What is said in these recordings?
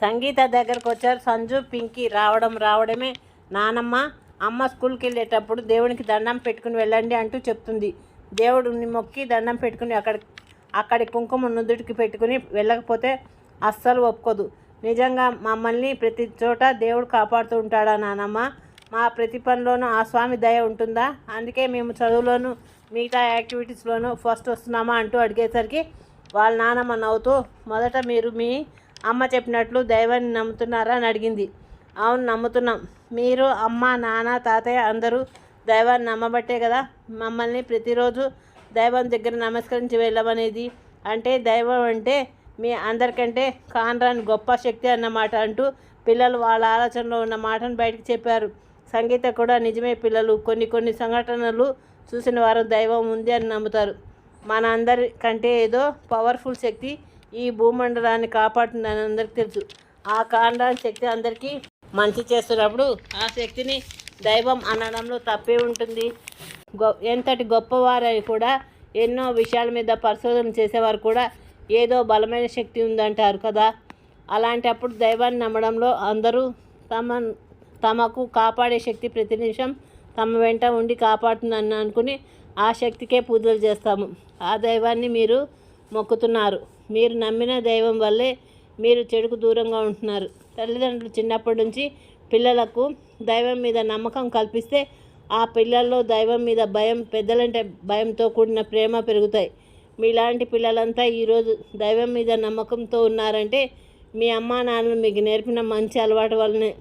సంగీత దగ్గరకు వచ్చారు సంజు పింకీ. రావడమే నానమ్మ అమ్మ స్కూల్కి వెళ్ళేటప్పుడు దేవునికి దండం పెట్టుకుని వెళ్ళండి అంటూ చెప్తుంది. దేవుడిని మొక్కి దండం పెట్టుకుని అక్కడి కుంకుమ నుదుటికి పెట్టుకుని వెళ్ళకపోతే అస్సలు ఒప్పుకోదు. నిజంగా మమ్మల్ని ప్రతి చోట దేవుడు కాపాడుతూ ఉంటాడా నానమ్మ? మా ప్రతి పనిలోనూ ఆ స్వామి దయ ఉంటుందా? అందుకే మేము చదువులోనూ మిగతా యాక్టివిటీస్లోనూ ఫస్ట్ వస్తున్నామా అంటూ అడిగేసరికి వాళ్ళ నానమ్మ నవ్వుతూ, మొదట మీరు మీ అమ్మ చెప్పినట్లు దైవాన్ని నమ్ముతున్నారా అని అడిగింది. అవును నమ్ముతున్నాం. మీరు అమ్మ నాన్న తాతయ్య అందరూ దైవాన్ని నమ్మబట్టే కదా మమ్మల్ని ప్రతిరోజు దైవం దగ్గర నమస్కరించి వెళ్ళమనేది. అంటే దైవం అంటే మీ అందరికంటే కానరాని గొప్ప శక్తి అన్నమాట అంటూ పిల్లలు వాళ్ళ ఆలోచనలో ఉన్న మాటను బయటకు చెప్పారు. సంగీత కూడా నిజమే పిల్లలు, కొన్ని సంఘటనలు చూసిన వారు దైవం ఉంది అని నమ్ముతారు. మన అందరి కంటే ఏదో పవర్ఫుల్ శక్తి ఈ భూమండలాన్ని కాపాడుతుందని అందరికీ తెలుసు. ఆ కానరాని శక్తి అందరికీ మంచి చేస్తున్నప్పుడు ఆ శక్తిని దైవం అనడంలో తప్పే ఉంటుంది. ఎంతటి గొప్పవారని కూడా ఎన్నో విషయాల మీద పరిశోధన చేసేవారు కూడా ఏదో బలమైన శక్తి ఉందంటారు కదా. అలాంటప్పుడు దైవాన్ని నమ్మడంలో అందరూ తమకు కాపాడే శక్తి ప్రతి నిమిషం తమ వెంట ఉండి కాపాడుతుందని అనుకుని ఆ శక్తికే పూజలు చేస్తాము. ఆ దైవాన్ని మీరు మొక్కుతున్నారు. మీరు నమ్మిన దైవం వల్లే మీరు చెడుకు దూరంగా ఉంటున్నారు. తల్లిదండ్రులు చిన్నప్పటి నుంచి పిల్లలకు దైవం మీద నమ్మకం కల్పిస్తే ఆ పిల్లల్లో దైవం మీద భయం, పెద్దలంటే భయంతో కూడిన ప్రేమ పెరుగుతాయి. మీలాంటి పిల్లలంతా ఈరోజు దైవం మీద నమ్మకంతో ఉన్నారంటే మీ అమ్మా నాన్నలు మీకు నేర్పిన మంచి అలవాటు వల్లనే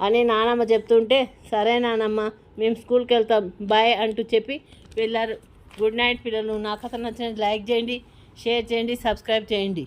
అని నానమ్మ చెప్తుంటే, సరే నానమ్మ మేము స్కూల్కి వెళ్తాం బాయ్ అంటూ చెప్పి వెళ్ళారు. గుడ్ నైట్ పిల్లలు. నా కథ నచ్చినట్లయితే లైక్ చేయండి, షేర్ చేయండి, సబ్స్క్రైబ్ చేయండి.